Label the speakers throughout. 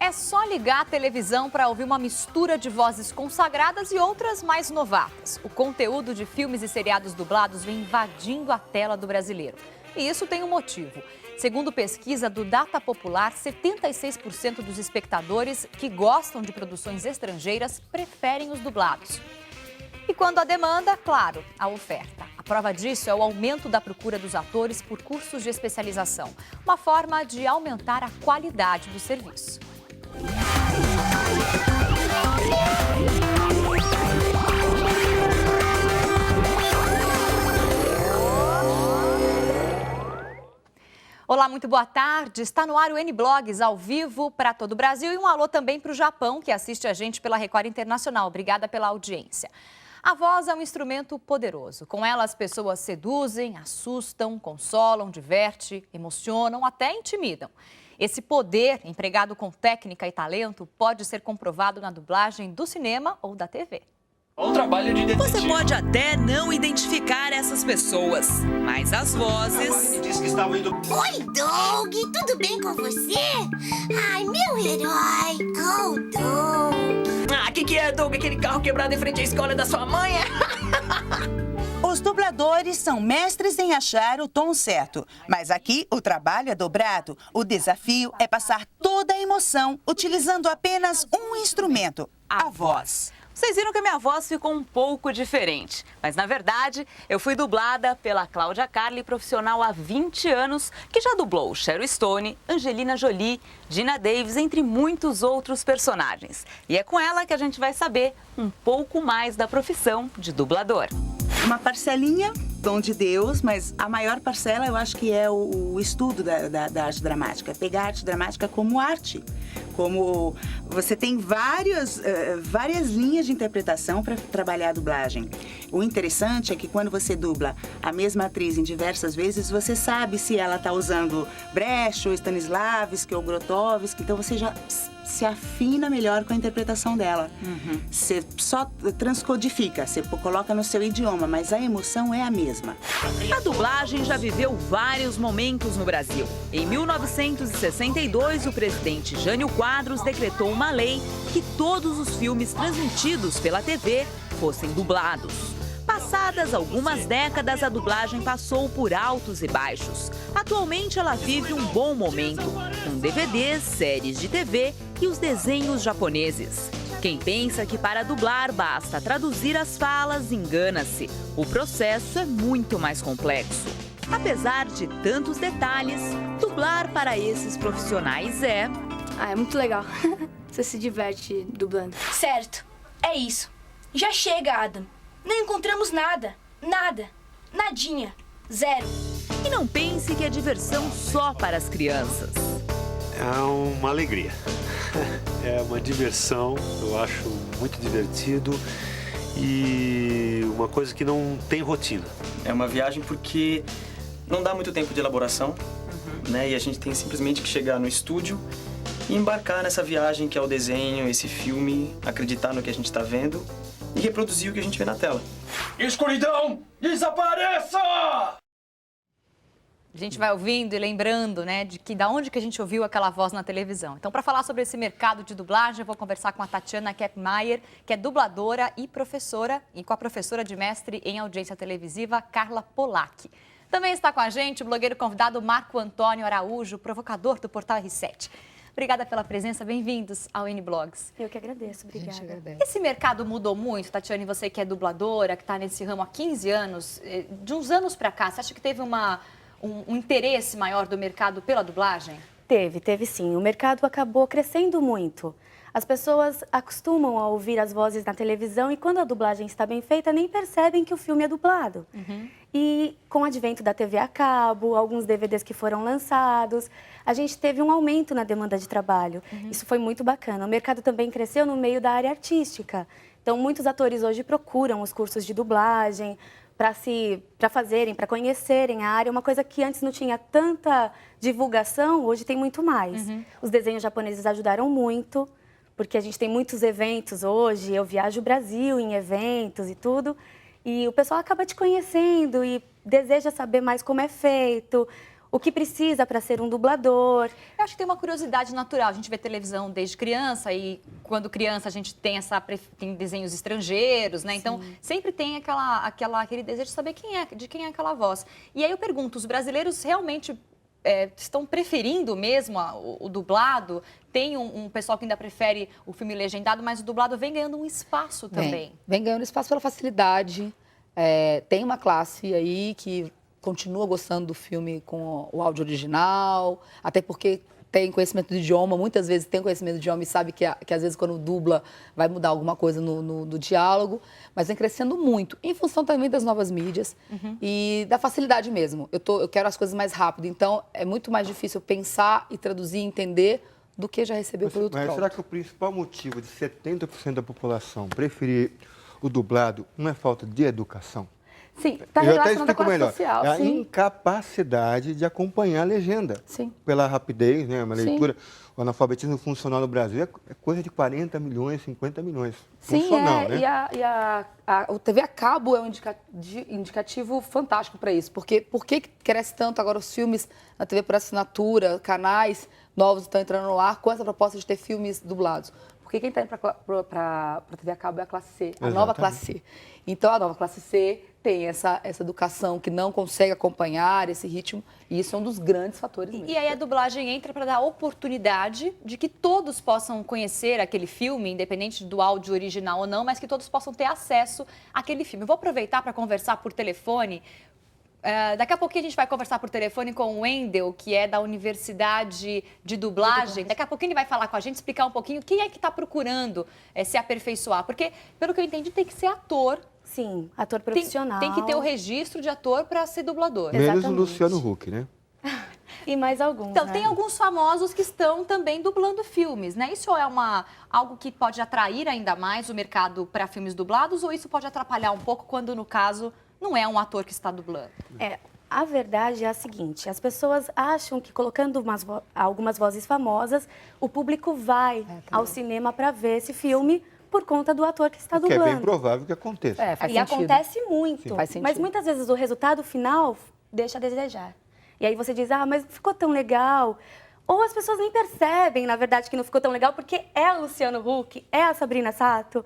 Speaker 1: É só ligar a televisão para ouvir uma mistura de vozes consagradas e outras mais novatas. O conteúdo de filmes e seriados dublados vem invadindo a tela do brasileiro. E isso tem um motivo. Segundo pesquisa do Data Popular, 76% dos espectadores que gostam de produções estrangeiras preferem os dublados. E quando a demanda, claro, a oferta. A prova disso é o aumento da procura dos atores por cursos de especialização. Uma forma de aumentar a qualidade do serviço. Olá, muito boa tarde. Está no ar o N-Blogs, ao vivo para todo o Brasil. E um alô também para o Japão, que assiste a gente pela Record Internacional. Obrigada pela audiência. A voz é um instrumento poderoso. Com ela, as pessoas seduzem, assustam, consolam, divertem, emocionam, até intimidam. Esse poder, empregado com técnica e talento, pode ser comprovado na dublagem do cinema ou da TV.
Speaker 2: Um trabalho de detetive.
Speaker 3: Você pode até não identificar essas pessoas, mas as vozes...
Speaker 2: Ele disse que estava indo...
Speaker 4: Oi, Doug, tudo bem com você? Ai, meu herói. Oh, Doug.
Speaker 3: Ah, que é, Doug? Aquele carro quebrado em frente à escola da sua mãe?
Speaker 5: Os dubladores são mestres em achar o tom certo. Mas aqui o trabalho é dobrado. O desafio é passar toda a emoção utilizando apenas um instrumento, a voz.
Speaker 3: Vocês viram que a minha voz ficou um pouco diferente. Mas, na verdade, eu fui dublada pela Cláudia Carli, profissional há 20 anos, que já dublou Sharon Stone, Angelina Jolie, Geena Davis, entre muitos outros personagens. E é com ela que a gente vai saber um pouco mais da profissão de dublador.
Speaker 5: Uma parcelinha, dom de Deus, mas a maior parcela eu acho que é o estudo da arte dramática. Pegar a arte dramática como arte. Como você tem várias linhas de interpretação para trabalhar a dublagem. O interessante é que quando você dubla a mesma atriz em diversas vezes, você sabe se ela está usando Brecht, ou Stanislavski, ou Grotowski, então você já se afina melhor com a interpretação dela. Você só transcodifica, você coloca no seu idioma, mas a emoção é a mesma.
Speaker 3: A dublagem já viveu vários momentos no Brasil. Em 1962, o presidente Jânio Quadros decretou uma lei que todos os filmes transmitidos pela TV fossem dublados. Passadas algumas décadas, a dublagem passou por altos e baixos. Atualmente, ela vive um bom momento, com DVDs, séries de TV e os desenhos japoneses. Quem pensa que para dublar basta traduzir as falas, engana-se. O processo é muito mais complexo. Apesar de tantos detalhes, dublar para esses profissionais é...
Speaker 6: Ah, é muito legal. Você se diverte dublando.
Speaker 7: Certo, é isso. Já chega, Adam. Não encontramos nada. Nada. Nadinha. Zero.
Speaker 3: E não pense que é diversão só para as crianças.
Speaker 8: É uma alegria. É uma diversão, eu acho muito divertido e uma coisa que não tem rotina.
Speaker 2: É uma viagem porque não dá muito tempo de elaboração, né? E a gente tem simplesmente que chegar no estúdio e embarcar nessa viagem que é o desenho, esse filme, acreditar no que a gente está vendo e reproduzir o que a gente vê na tela. Escuridão, desapareça!
Speaker 1: A gente vai ouvindo e lembrando, né, da onde que a gente ouviu aquela voz na televisão. Então, para falar sobre esse mercado de dublagem, eu vou conversar com a Tatiana Kepmeier, que é dubladora e professora, e com a professora de mestre em audiência televisiva, Carla Polak. Também está com a gente o blogueiro convidado Marco Antônio Araújo, provocador do Portal R7. Obrigada pela presença, bem-vindos ao N-Blogs.
Speaker 6: Eu que agradeço, obrigada.
Speaker 9: A gente agradece.
Speaker 1: Esse mercado mudou muito, Tatiane, você que é dubladora, que está nesse ramo há 15 anos. De uns anos para cá, você acha que teve um interesse maior do mercado pela dublagem?
Speaker 6: Teve sim. O mercado acabou crescendo muito. As pessoas acostumam a ouvir as vozes na televisão e quando a dublagem está bem feita, nem percebem que o filme é dublado. E com o advento da TV a cabo, alguns DVDs que foram lançados, a gente teve um aumento na demanda de trabalho. Isso foi muito bacana. O mercado também cresceu no meio da área artística. Então, muitos atores hoje procuram os cursos de dublagem para conhecerem a área, uma coisa que antes não tinha tanta divulgação, hoje tem muito mais. Os desenhos japoneses ajudaram muito, porque a gente tem muitos eventos hoje, eu viajo o Brasil em eventos e tudo, e o pessoal acaba te conhecendo e deseja saber mais como é feito. o que precisa para ser um dublador.
Speaker 1: Eu acho que tem uma curiosidade natural. A gente vê televisão desde criança e quando criança a gente tem tem desenhos estrangeiros, né? Então sempre tem aquele desejo de saber de quem é aquela voz. E aí eu pergunto, os brasileiros realmente estão preferindo mesmo o dublado? Tem um pessoal que ainda prefere o filme legendado, mas o dublado vem ganhando um espaço também.
Speaker 9: Vem ganhando espaço pela facilidade. Tem uma classe aí que continua gostando do filme com o áudio original, até porque tem conhecimento do idioma, muitas vezes tem conhecimento do idioma e sabe que às vezes quando dubla vai mudar alguma coisa no diálogo, mas vem crescendo muito, em função também das novas mídias e da facilidade mesmo. Eu quero as coisas mais rápido, então é muito mais difícil pensar e traduzir e entender do que já receber o produto pronto.
Speaker 10: Será que o principal motivo de 70% da população preferir o dublado não é falta de educação?
Speaker 6: Sim, está
Speaker 10: Eu até
Speaker 6: relacionado
Speaker 10: explico
Speaker 6: com a classe
Speaker 10: melhor.
Speaker 6: social.
Speaker 10: É a
Speaker 6: Sim.
Speaker 10: incapacidade de acompanhar a legenda.
Speaker 9: Sim.
Speaker 10: Pela rapidez, né? Uma
Speaker 9: Sim.
Speaker 10: leitura. O analfabetismo funcional no Brasil é coisa de 40 milhões, 50 milhões.
Speaker 9: Sim,
Speaker 10: Funcional, né?
Speaker 9: E o TV a cabo é um indicativo fantástico para isso. Porque por que cresce tanto agora os filmes na TV por assinatura, canais novos estão entrando no ar com essa proposta de ter filmes dublados? Porque quem está indo para a TV a cabo é a classe C, a nova classe C. Então, a nova classe C tem essa educação que não consegue acompanhar esse ritmo, e isso é um dos grandes fatores mesmo.
Speaker 1: E aí a dublagem entra para dar oportunidade de que todos possam conhecer aquele filme, independente do áudio original ou não, mas que todos possam ter acesso àquele filme. Eu vou aproveitar para conversar por telefone. Daqui a pouquinho a gente vai conversar por telefone com o Wendel, que é da Universidade de Dublagem. Daqui a pouquinho ele vai falar com a gente, explicar um pouquinho quem é que está procurando se aperfeiçoar. Porque, pelo que eu entendi, tem que ser ator.
Speaker 6: Sim, ator profissional.
Speaker 1: Tem que ter o registro de ator para ser dublador.
Speaker 10: Menos
Speaker 6: Exatamente.
Speaker 10: o Luciano Huck, né?
Speaker 6: E mais alguns,
Speaker 1: Então,
Speaker 6: né?
Speaker 1: tem alguns famosos que estão também dublando filmes, né? Isso é algo que pode atrair ainda mais o mercado para filmes dublados ou isso pode atrapalhar um pouco quando, no caso, não é um ator que está dublando?
Speaker 6: A verdade é a seguinte, as pessoas acham que colocando algumas vozes famosas, o público vai ao cinema para ver esse filme por conta do ator que está
Speaker 10: Que é
Speaker 6: dublando.
Speaker 10: bem provável que aconteça.
Speaker 9: Faz
Speaker 6: E
Speaker 9: sentido.
Speaker 6: acontece muito,
Speaker 9: Sim, faz sentido.
Speaker 6: mas muitas vezes o resultado final deixa a desejar. E aí você diz, mas ficou tão legal. Ou as pessoas nem percebem, na verdade, que não ficou tão legal, porque é o Luciano Huck, é a Sabrina Sato.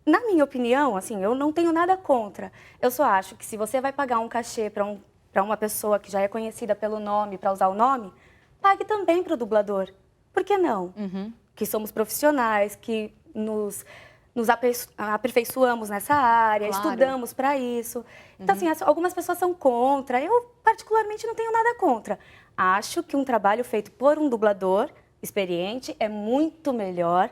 Speaker 6: Na minha opinião, assim, eu não tenho nada contra. Eu só acho que se você vai pagar um cachê para uma pessoa que já é conhecida pelo nome, para usar o nome, pague também para o dublador. Por que não? Que somos profissionais, que nos aperfeiçoamos nessa área,
Speaker 1: Claro.
Speaker 6: estudamos para isso. Então, assim, algumas pessoas são contra. Eu, particularmente, não tenho nada contra. Acho que um trabalho feito por um dublador experiente é muito melhor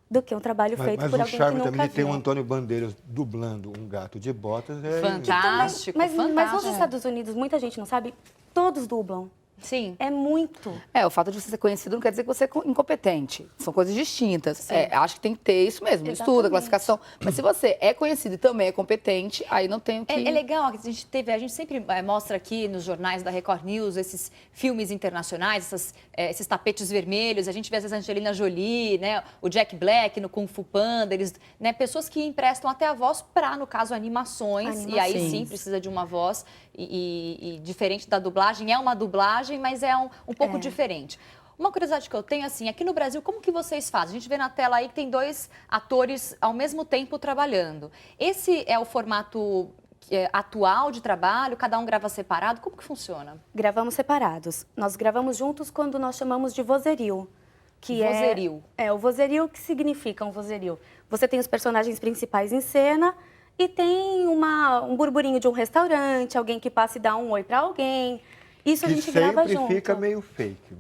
Speaker 6: do que um trabalho feito
Speaker 10: Mas
Speaker 6: por
Speaker 10: o
Speaker 6: alguém que
Speaker 10: charme
Speaker 6: nunca
Speaker 10: também de ter
Speaker 6: viu.
Speaker 10: um Antônio Bandeiras dublando um gato de botas é...
Speaker 1: Fantástico,
Speaker 6: Mas nos
Speaker 1: fantástico.
Speaker 6: Estados Unidos, muita gente não sabe, todos dublam.
Speaker 1: Sim.
Speaker 6: É muito.
Speaker 9: O fato de você ser conhecido não quer dizer que você é incompetente. São coisas distintas. Acho que tem que ter isso mesmo, estuda,
Speaker 6: Exatamente.
Speaker 9: classificação. Mas se você é conhecido e também é competente, aí não tem o que...
Speaker 1: É legal, a gente sempre mostra aqui nos jornais da Record News esses filmes internacionais, esses tapetes vermelhos, a gente vê essa Angelina Jolie, né, o Jack Black no Kung Fu Panda, né, pessoas que emprestam até a voz para, no caso, animações, e aí sim precisa de uma voz, e diferente da dublagem, é uma dublagem, mas é um pouco diferente. Uma curiosidade que eu tenho, assim, aqui no Brasil, como que vocês fazem? A gente vê na tela aí que tem 2 atores ao mesmo tempo trabalhando. Esse é o formato atual de trabalho? Cada um grava separado? Como que funciona?
Speaker 6: Gravamos separados. Nós gravamos juntos quando nós chamamos de vozerio.
Speaker 1: Vozerio.
Speaker 6: O vozerio, que significa um vozerio? Você tem os personagens principais em cena e tem um burburinho de um restaurante, alguém que passa e dá um oi para alguém. Isso a gente grava junto.
Speaker 10: sempre fica meio fake,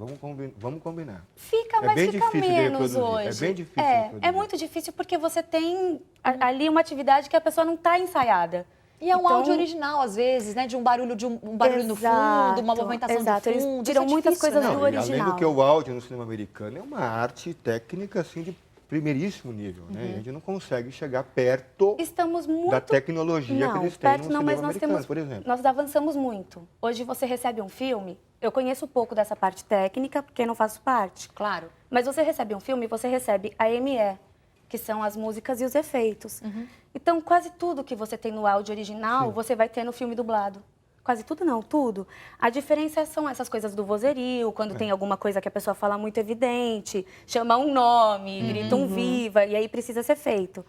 Speaker 10: vamos combinar.
Speaker 6: Fica, mas
Speaker 10: bem
Speaker 6: fica
Speaker 10: difícil de
Speaker 6: menos
Speaker 10: reproduzir,
Speaker 6: hoje.
Speaker 10: é bem difícil de reproduzir.
Speaker 6: É muito difícil porque você tem ali uma atividade que a pessoa não está ensaiada.
Speaker 1: E é um
Speaker 6: Então-
Speaker 1: áudio original, às vezes, né? De um barulho no fundo, uma movimentação
Speaker 6: exato.
Speaker 1: do
Speaker 6: Eles
Speaker 1: fundo.
Speaker 6: tiram
Speaker 1: Isso é
Speaker 6: muitas
Speaker 1: difícil,
Speaker 6: coisas
Speaker 1: né?
Speaker 6: do
Speaker 10: Não, e além
Speaker 6: original.
Speaker 10: do que o áudio no cinema americano é uma arte técnica assim de primeiríssimo nível, né? A gente não consegue chegar perto
Speaker 6: Estamos muito...
Speaker 10: da tecnologia que eles têm
Speaker 6: perto
Speaker 10: no
Speaker 6: não,
Speaker 10: cinema
Speaker 6: mas nós
Speaker 10: americano,
Speaker 6: temos,
Speaker 10: por exemplo.
Speaker 6: nós avançamos muito. Hoje você recebe um filme, eu conheço pouco dessa parte técnica, porque não faço parte.
Speaker 1: Claro.
Speaker 6: Mas você recebe um filme, você recebe a ME, que são as músicas e os efeitos. Então, quase tudo que você tem no áudio original, você vai ter no filme dublado. quase tudo não, tudo. A diferença são essas coisas do vozerio, quando tem alguma coisa que a pessoa fala muito evidente, chama um nome, grita um viva, e aí precisa ser feito.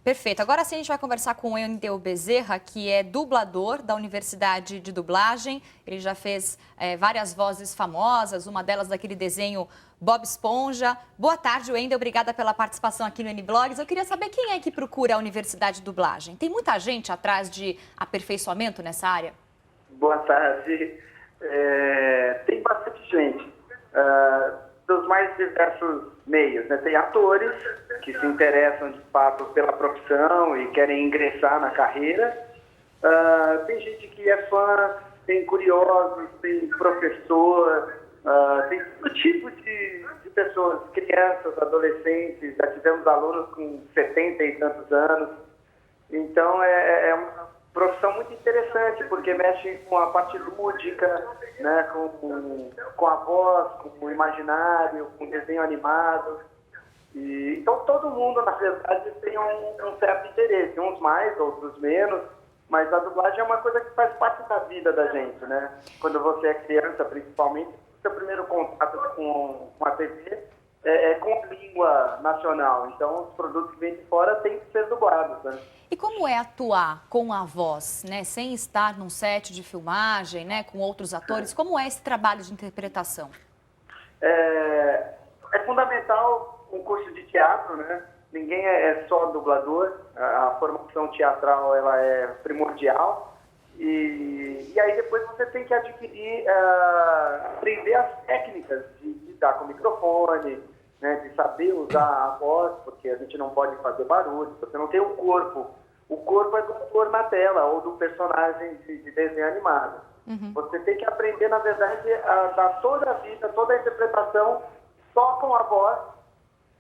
Speaker 1: Perfeito. Agora sim a gente vai conversar com o Wendel Bezerra, que é dublador da Universidade de Dublagem. Ele já fez várias vozes famosas, uma delas daquele desenho Bob Esponja. Boa tarde, Wendel. Obrigada pela participação aqui no N-Blogs. Eu queria saber quem é que procura a Universidade de Dublagem. Tem muita gente atrás de aperfeiçoamento nessa área?
Speaker 11: Boa tarde. Tem bastante gente. Dos mais diversos meios, né? Tem atores que se interessam de fato pela profissão e querem ingressar na carreira. Tem gente que é fã, tem curiosos, tem professor, tem todo tipo de pessoas, crianças, adolescentes. Já tivemos alunos com 70 e tantos anos. Então é uma profissão muito interessante, porque mexe com a parte lúdica, né, com a voz, com o imaginário, com o desenho animado. Então todo mundo, na verdade, tem um certo interesse, uns mais, outros menos, mas a dublagem é uma coisa que faz parte da vida da gente, né? Quando você é criança, principalmente, seu primeiro contato com a TV é com língua nacional. Então os produtos que vêm de fora têm que ser dublados, né?
Speaker 1: E como é atuar com a voz, né, sem estar num set de filmagem, né, com outros atores? Como é esse trabalho de interpretação?
Speaker 11: É fundamental um curso de teatro, né? Ninguém é só dublador. A formação teatral ela é primordial. E aí depois você tem que adquirir, aprender as técnicas de lidar com o microfone, né, de saber usar a voz, porque a gente não pode fazer barulho, você não tem o corpo. O corpo é do ator na tela ou do personagem de desenho animado. Você tem que aprender, na verdade, a dar toda a vida, toda a interpretação só com a voz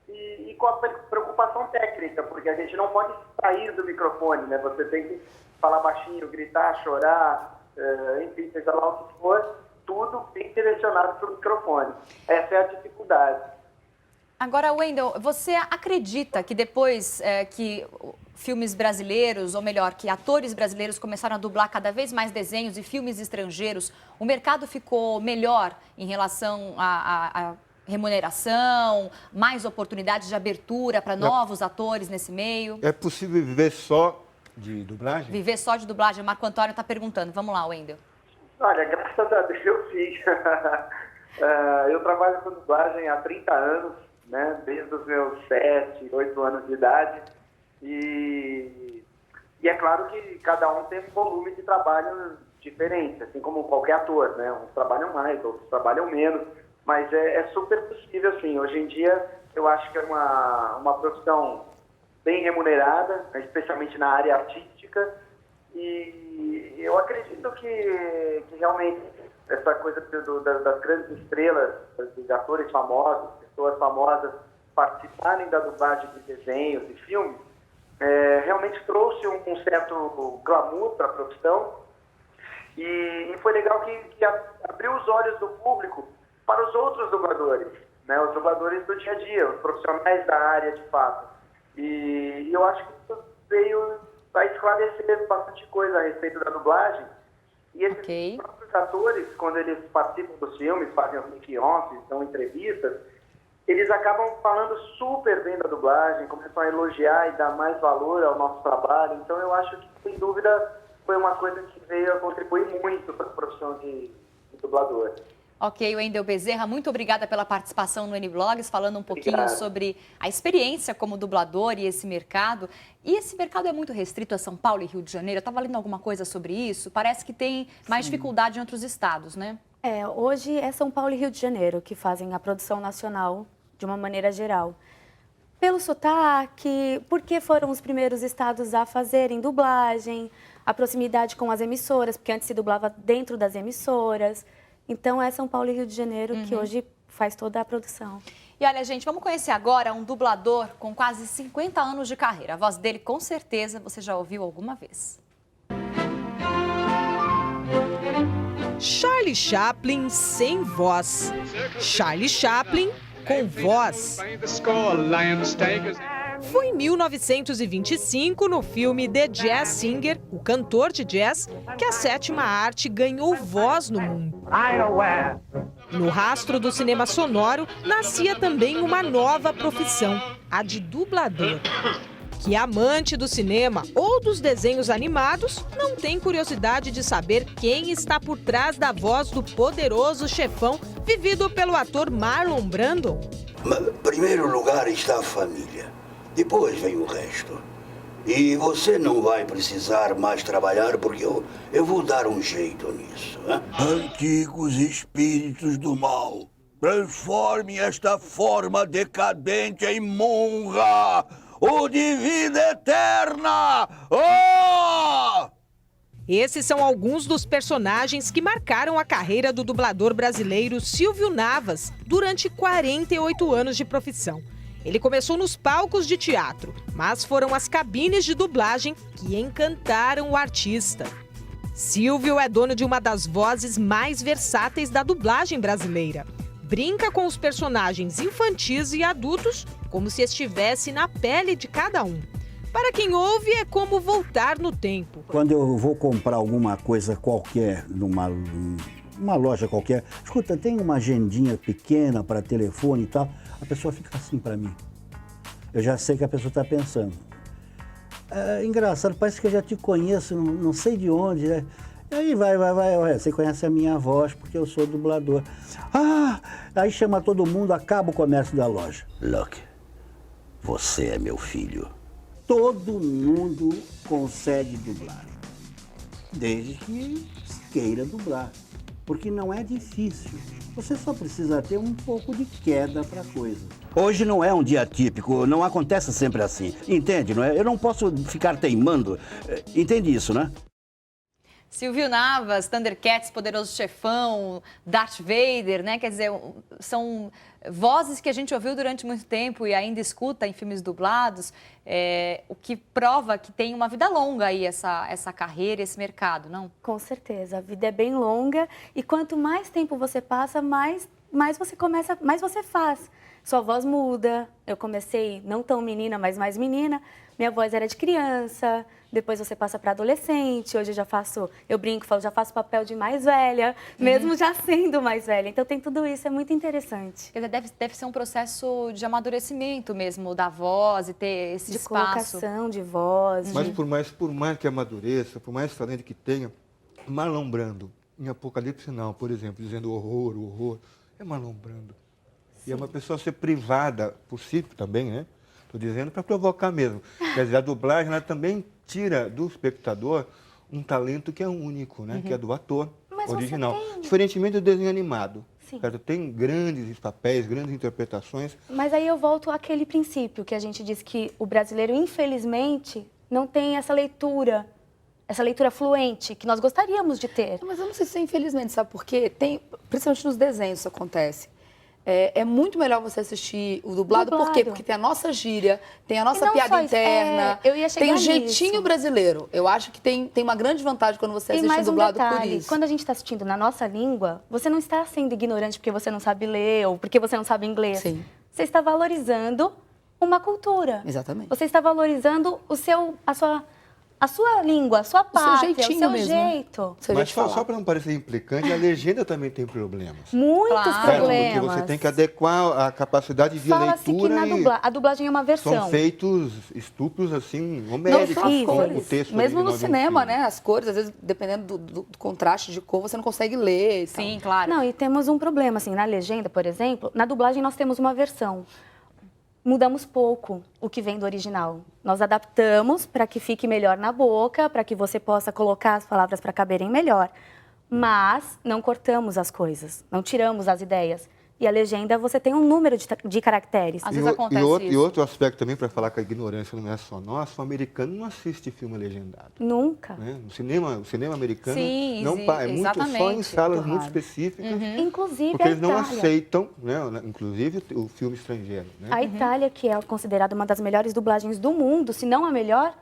Speaker 11: e com a preocupação técnica, porque a gente não pode sair do microfone, né? Você tem que falar baixinho, gritar, chorar, enfim, seja lá o que for, tudo bem direcionado para o microfone. Essa é a dificuldade.
Speaker 1: Agora, Wendel, você acredita que depois que filmes brasileiros, ou melhor, que atores brasileiros começaram a dublar cada vez mais desenhos e filmes estrangeiros, o mercado ficou melhor em relação à remuneração, mais oportunidades de abertura para novos atores nesse meio?
Speaker 10: É possível viver só de dublagem?
Speaker 1: Viver só de dublagem? O Marco Antônio está perguntando. Vamos lá, Wendel.
Speaker 11: Olha, graças a Deus, sim. Eu trabalho com dublagem há 30 anos, né? Desde os meus 7, 8 anos de idade. E é claro que cada um tem um volume de trabalho diferente, assim como qualquer ator, né? Uns trabalham mais, outros trabalham menos, mas é super possível, sim. Hoje em dia, eu acho que é uma profissão bem remunerada, especialmente na área artística, e eu acredito que realmente essa coisa das grandes estrelas, dos atores famosos, pessoas famosas, participarem da dublagem de desenhos e filmes, realmente trouxe um certo glamour para a profissão, e foi legal que abriu os olhos do público para os outros dubladores, né? Os dubladores do dia a dia, os profissionais da área de fato. E eu acho que isso veio a esclarecer bastante coisa a respeito da dublagem. E esses próprios atores, quando eles participam dos filmes, fazem os make-offs, dão entrevistas, eles acabam falando super bem da dublagem, começam a elogiar e dar mais valor ao nosso trabalho. Então eu acho que, sem dúvida, foi uma coisa que veio a contribuir muito para a profissão de dublador.
Speaker 1: Ok, Wendel Bezerra, muito obrigada pela participação no N-Blogs, falando um pouquinho sobre a experiência como dublador e esse mercado. E esse mercado é muito restrito a São Paulo e Rio de Janeiro. Eu estava lendo alguma coisa sobre isso. Parece que tem mais dificuldade em outros estados, né?
Speaker 6: Hoje é São Paulo e Rio de Janeiro que fazem a produção nacional de uma maneira geral. Pelo sotaque, porque foram os primeiros estados a fazerem dublagem, a proximidade com as emissoras, porque antes se dublava dentro das emissoras. Então, é São Paulo e Rio de Janeiro que hoje faz toda a produção.
Speaker 1: E olha, gente, vamos conhecer agora um dublador com quase 50 anos de carreira. A voz dele, com certeza, você já ouviu alguma vez.
Speaker 12: Charlie Chaplin sem voz. Charlie Chaplin com voz. Foi em 1925, no filme The Jazz Singer, o cantor de jazz, que a sétima arte ganhou voz no mundo. No rastro do cinema sonoro, nascia também uma nova profissão, a de dublador. Que amante do cinema ou dos desenhos animados não tem curiosidade de saber quem está por trás da voz do poderoso chefão vivido pelo ator Marlon Brando?
Speaker 13: Em primeiro lugar está a família, depois vem o resto. E você não vai precisar mais trabalhar porque eu vou dar um jeito nisso. Hein? Antigos espíritos do mal, transformem esta forma decadente em monra! O de vida eterna! Oh!
Speaker 12: Esses são alguns dos personagens que marcaram a carreira do dublador brasileiro Silvio Navas durante 48 anos de profissão. Ele começou nos palcos de teatro, mas foram as cabines de dublagem que encantaram o artista. Silvio é dono de uma das vozes mais versáteis da dublagem brasileira. Brinca com os personagens infantis e adultos como se estivesse na pele de cada um. Para quem ouve, é como voltar no tempo.
Speaker 14: Quando eu vou comprar alguma coisa qualquer, numa loja qualquer, escuta, tem uma agendinha pequena para telefone e tal, a pessoa fica assim para mim. Eu já sei que a pessoa está pensando. É engraçado, parece que eu já te conheço, não sei de onde, né? E aí vai, você conhece a minha voz porque eu sou dublador. Ah, aí chama todo mundo, acaba o comércio da loja.
Speaker 13: Luck, você é meu filho.
Speaker 14: Todo mundo consegue dublar, desde que queira dublar, porque não é difícil. Você só precisa ter um pouco de queda para a coisa.
Speaker 13: Hoje não é um dia típico, não acontece sempre assim, entende, não é? Eu não posso ficar teimando, entende isso, né?
Speaker 1: Silvio Navas, Thundercats, Poderoso Chefão, Darth Vader, né? Quer dizer, são vozes que a gente ouviu durante muito tempo e ainda escuta em filmes dublados, o que prova que tem uma vida longa aí essa carreira, esse mercado, não?
Speaker 6: Com certeza, a vida é bem longa e quanto mais tempo você passa, mais você começa, mais você faz. Sua voz muda. Eu comecei não tão menina, mas mais menina. Minha voz era de criança, depois você passa para adolescente, hoje eu brinco, falo, já faço papel de mais velha, mesmo já sendo mais velha. Então tem tudo isso, é muito interessante.
Speaker 1: Quer dizer, deve ser um processo de amadurecimento mesmo da voz e ter esse espaço.
Speaker 6: De colocação de voz.
Speaker 10: Mas por mais que amadureça, por mais talento que tenha, Marlon Brando, em Apocalipse Now, por exemplo, dizendo horror, é Marlon Brando. Sim. E é uma pessoa ser privada por si também, né? Estou dizendo para provocar mesmo. Quer dizer, a dublagem ela também tira do espectador um talento que é único, né? Que é do ator original. Diferentemente do desenho animado. Certo? Tem grandes papéis, grandes interpretações.
Speaker 6: Mas aí eu volto àquele princípio que a gente diz que o brasileiro, infelizmente, não tem essa leitura fluente que nós gostaríamos de ter.
Speaker 9: Mas eu não sei se é infelizmente, sabe por quê? Principalmente nos desenhos isso acontece. É muito melhor você assistir o dublado. Por quê? Porque tem a nossa gíria, tem a nossa piada interna, tem o jeitinho brasileiro. Eu acho que tem uma grande vantagem quando você assiste o dublado por isso.
Speaker 6: Quando a gente está assistindo na nossa língua, você não está sendo ignorante porque você não sabe ler ou porque você não sabe inglês.
Speaker 9: Sim.
Speaker 6: Você está valorizando uma cultura.
Speaker 9: Exatamente.
Speaker 6: Você está valorizando a sua língua, a sua pátria, o seu jeito.
Speaker 10: Mas só para não parecer implicante, a legenda também tem problemas.
Speaker 6: Muitos problemas.
Speaker 10: Porque você tem que adequar a capacidade de leitura
Speaker 6: a dublagem é uma versão.
Speaker 10: São feitos estupros, assim, homéricos, com o texto.
Speaker 9: Mesmo no cinema, né? As cores, às vezes, dependendo do contraste de cor, você não consegue ler.
Speaker 1: Sim, claro.
Speaker 6: Não, e temos um problema, assim, na legenda, por exemplo, na dublagem nós temos uma versão. Mudamos pouco o que vem do original. Nós adaptamos para que fique melhor na boca, para que você possa colocar as palavras para caberem melhor. Mas não cortamos as coisas, não tiramos as ideias. E a legenda, você tem um número de caracteres.
Speaker 1: Às vezes acontece isso.
Speaker 10: E outro aspecto também, para falar que a ignorância não é só nossa, o americano não assiste filme legendado.
Speaker 6: Nunca.
Speaker 10: Né? O cinema americano é muito só em salas muito específicas.
Speaker 6: Inclusive
Speaker 10: porque eles não aceitam, né? Inclusive o filme estrangeiro. Né?
Speaker 6: A Itália, que é considerada uma das melhores dublagens do mundo, se não a melhor,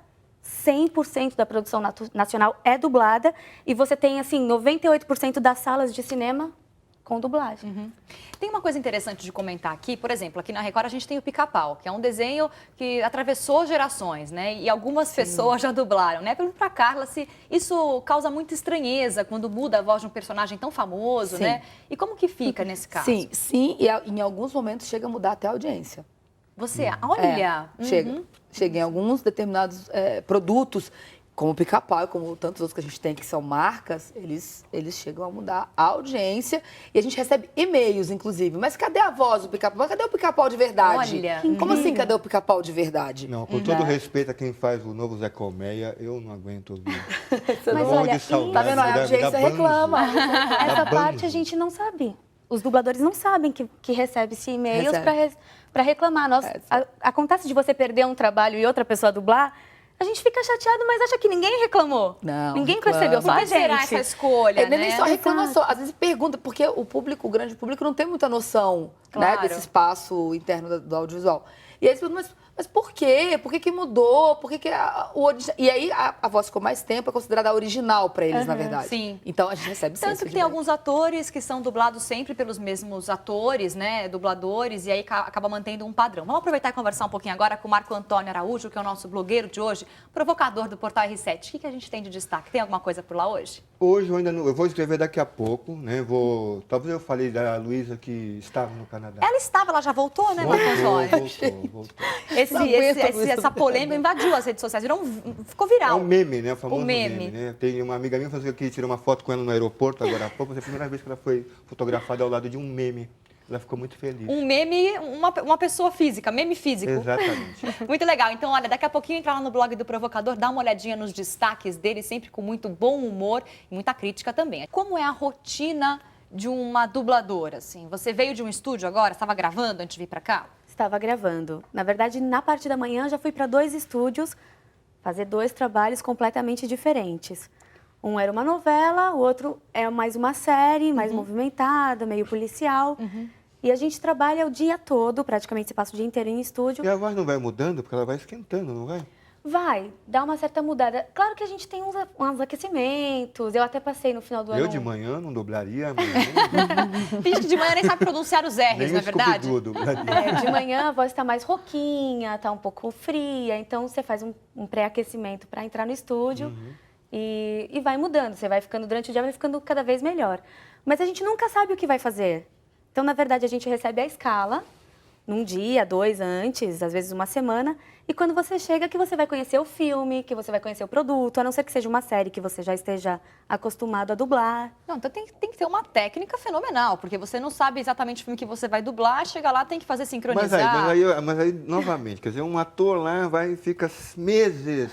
Speaker 6: 100% da produção nacional é dublada. E você tem, assim, 98% das salas de cinema com dublagem.
Speaker 1: Tem uma coisa interessante de comentar aqui, por exemplo, aqui na Record a gente tem o Pica-Pau, que é um desenho que atravessou gerações, né? E algumas pessoas já dublaram, né? Pergunto pra Carla se isso causa muita estranheza quando muda a voz de um personagem tão famoso, né? E como que fica nesse caso?
Speaker 9: Sim, e em alguns momentos chega a mudar até a audiência.
Speaker 1: Você, olha...
Speaker 9: Chega em alguns determinados produtos, como o Pica-Pau, como tantos outros que a gente tem que são marcas, eles chegam a mudar a audiência e a gente recebe e-mails, inclusive. Mas cadê a voz do Pica-Pau? Cadê o Pica-Pau de verdade?
Speaker 1: Olha,
Speaker 9: como assim, cadê o Pica-Pau de verdade?
Speaker 10: Não, com todo respeito a quem faz o novo Zé Colmeia, eu não aguento ouvir.
Speaker 6: Mas olha,
Speaker 9: tá vendo? A audiência reclama.
Speaker 6: Essa parte a gente não sabe. Os dubladores não sabem que recebe-se e-mails para reclamar. Acontece de você perder um trabalho e outra pessoa dublar, a gente fica chateado, mas acha que ninguém reclamou.
Speaker 9: Não,
Speaker 6: ninguém percebeu, só a gente.
Speaker 1: Será essa escolha, né?
Speaker 9: Nem só reclamação. Às vezes pergunta, porque o grande público não tem muita noção, né, desse espaço interno do audiovisual. E aí eles perguntam, mas por quê? Por que mudou? Por que E aí a voz ficou mais tempo, é considerada a original para eles, na verdade.
Speaker 1: Sim.
Speaker 9: Então a gente recebe sempre.
Speaker 1: Tanto que tem alguns atores que são dublados sempre pelos mesmos atores, né, dubladores, e aí acaba mantendo um padrão. Vamos aproveitar e conversar um pouquinho agora com o Marco Antônio Araújo, que é o nosso blogueiro de hoje, provocador do Portal R7. O que a gente tem de destaque? Tem alguma coisa por lá hoje?
Speaker 10: Hoje eu ainda não, eu vou escrever daqui a pouco, né? Talvez eu falei da Luísa que estava no Canadá.
Speaker 1: Ela estava, ela já voltou, né, Marco Antônio?
Speaker 10: Voltou.
Speaker 1: Essa polêmica invadiu as redes sociais, ficou viral.
Speaker 10: É um meme, né? O famoso meme, né? Tem uma amiga minha que tirou uma foto com ela no aeroporto agora há pouco, mas é a primeira vez que ela foi fotografada ao lado de um meme. Ela ficou muito feliz.
Speaker 1: Um meme, uma pessoa física, meme físico.
Speaker 10: Exatamente.
Speaker 1: Muito legal. Então, olha, daqui a pouquinho entrar lá no blog do Provocador, dá uma olhadinha nos destaques dele, sempre com muito bom humor e muita crítica também. Como é a rotina de uma dubladora, assim? Você veio de um estúdio agora, estava gravando antes de vir para cá?
Speaker 6: Estava gravando. Na verdade, na parte da manhã, já fui para 2 estúdios fazer 2 trabalhos completamente diferentes. Um era uma novela, o outro é mais uma série, mais movimentada, meio policial. E a gente trabalha o dia todo, praticamente se passa o dia inteiro em estúdio.
Speaker 10: E a voz não vai mudando, porque ela vai esquentando, não vai?
Speaker 6: Vai, dá uma certa mudada. Claro que a gente tem uns aquecimentos. Eu até passei no final do ano.
Speaker 10: Eu de manhã não dublaria.
Speaker 1: Tem gente que de manhã nem sabe pronunciar os R's, não é verdade?
Speaker 6: De manhã a voz está mais rouquinha, está um pouco fria. Então você faz um pré-aquecimento para entrar no estúdio e vai mudando. Você vai ficando durante o dia, vai ficando cada vez melhor. Mas a gente nunca sabe o que vai fazer. Então, na verdade, a gente recebe a escala num dia, 2 antes, às vezes uma semana. E quando você chega, que você vai conhecer o filme, que você vai conhecer o produto, a não ser que seja uma série que você já esteja acostumado a dublar.
Speaker 1: Não, então tem que ter uma técnica fenomenal, porque você não sabe exatamente o filme que você vai dublar, chega lá, tem que fazer sincronizar.
Speaker 10: Mas aí, novamente, quer dizer, um ator lá fica meses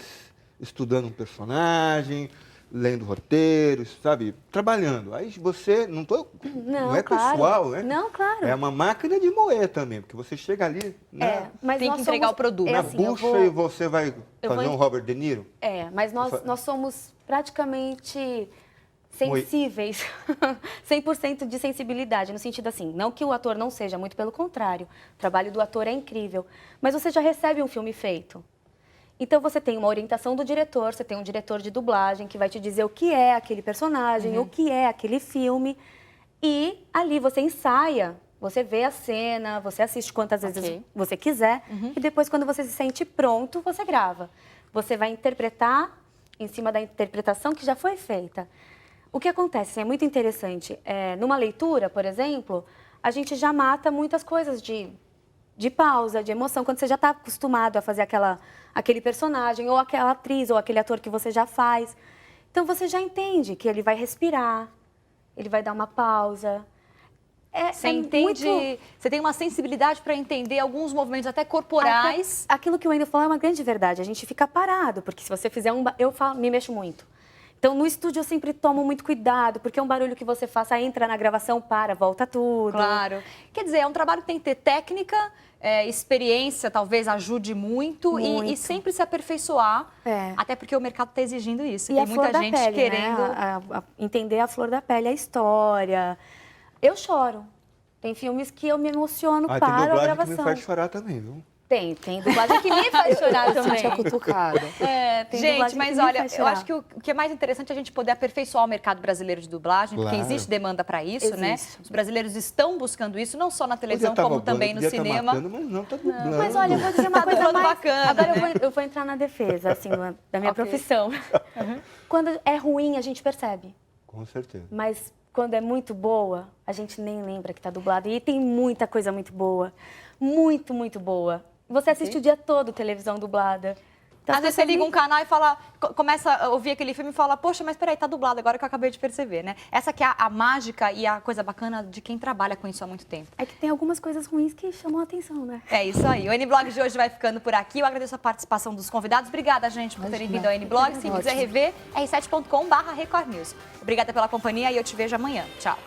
Speaker 10: estudando um personagem, lendo roteiros, sabe? Trabalhando. Aí você, não é
Speaker 6: claro.
Speaker 10: pessoal, né?
Speaker 6: Não, claro.
Speaker 10: É uma máquina de moer também, porque você chega ali, né?
Speaker 6: Mas
Speaker 1: tem que entregar o produto.
Speaker 10: Na bucha e você vai fazer um Robert De Niro?
Speaker 6: Mas nós somos praticamente sensíveis, 100% de sensibilidade, no sentido assim, não que o ator não seja, muito pelo contrário, o trabalho do ator é incrível, mas você já recebe um filme feito. Então, você tem uma orientação do diretor, você tem um diretor de dublagem que vai te dizer o que é aquele personagem, o que é aquele filme. E ali você ensaia, você vê a cena, você assiste quantas vezes você quiser. E depois, quando você se sente pronto, você grava. Você vai interpretar em cima da interpretação que já foi feita. O que acontece, é muito interessante, numa leitura, por exemplo, a gente já mata muitas coisas de pausa, de emoção, quando você já está acostumado a fazer aquele personagem, ou aquela atriz, ou aquele ator que você já faz. Então, você já entende que ele vai respirar, ele vai dar uma pausa.
Speaker 1: Você entende, você tem uma sensibilidade para entender alguns movimentos até corporais.
Speaker 6: Aquilo que o Wendel falou é uma grande verdade, a gente fica parado, porque se você fizer eu me mexo muito. Então, no estúdio, eu sempre tomo muito cuidado, porque um barulho que você faça, entra na gravação, volta tudo.
Speaker 1: Claro. Quer dizer, é um trabalho que tem que ter técnica, experiência, talvez ajude muito. E sempre se aperfeiçoar, até porque o mercado está exigindo isso.
Speaker 6: E
Speaker 1: tem
Speaker 6: a flor
Speaker 1: muita
Speaker 6: da
Speaker 1: gente
Speaker 6: pele,
Speaker 1: querendo...
Speaker 6: né? Entender a flor da pele, a história. Eu choro. Tem filmes que eu me emociono,
Speaker 10: Tem
Speaker 6: paro a
Speaker 10: dublagem
Speaker 6: gravação.
Speaker 10: que me faz chorar também, viu?
Speaker 6: Tem dublagem que me faz chorar também.
Speaker 9: Sente a cutucada.
Speaker 6: Tem
Speaker 1: Gente,
Speaker 6: dublagem
Speaker 1: mas
Speaker 6: que me
Speaker 1: olha,
Speaker 6: faz
Speaker 1: eu
Speaker 6: chorar.
Speaker 1: acho que o que é mais interessante é a gente poder aperfeiçoar o mercado brasileiro de dublagem, porque
Speaker 10: Claro.
Speaker 1: existe demanda para isso, né?
Speaker 6: Existe.
Speaker 1: Os brasileiros estão buscando isso, não só na televisão,
Speaker 10: Podia tá
Speaker 1: como
Speaker 10: roubando,
Speaker 1: também no
Speaker 10: podia tá
Speaker 1: cinema.
Speaker 10: matando, mas não, tá dublando.
Speaker 6: Mas olha, eu vou dizer uma
Speaker 1: Tá
Speaker 6: coisa
Speaker 1: dublando
Speaker 6: mais...
Speaker 1: bacana,
Speaker 6: Agora
Speaker 1: né?
Speaker 6: eu vou entrar na defesa, assim, da minha
Speaker 1: Ok.
Speaker 6: profissão. Quando é ruim, a gente percebe.
Speaker 10: Com certeza.
Speaker 6: Mas quando é muito boa, a gente nem lembra que tá dublado. E tem muita coisa muito boa. Muito, muito boa. Você assiste o dia todo televisão dublada. Então,
Speaker 1: Às vezes você liga um canal e fala, começa a ouvir aquele filme e fala, poxa, mas peraí, tá dublado agora que eu acabei de perceber, né? Essa que é a mágica e a coisa bacana de quem trabalha com isso há muito tempo.
Speaker 6: É que tem algumas coisas ruins que chamam a atenção, né?
Speaker 1: É isso aí. O N-Blog de hoje vai ficando por aqui. Eu agradeço a participação dos convidados. Obrigada, gente, por terem vindo ao N-Blog. Se quiser rever, r7.com/Record News. Obrigada pela companhia e eu te vejo amanhã. Tchau.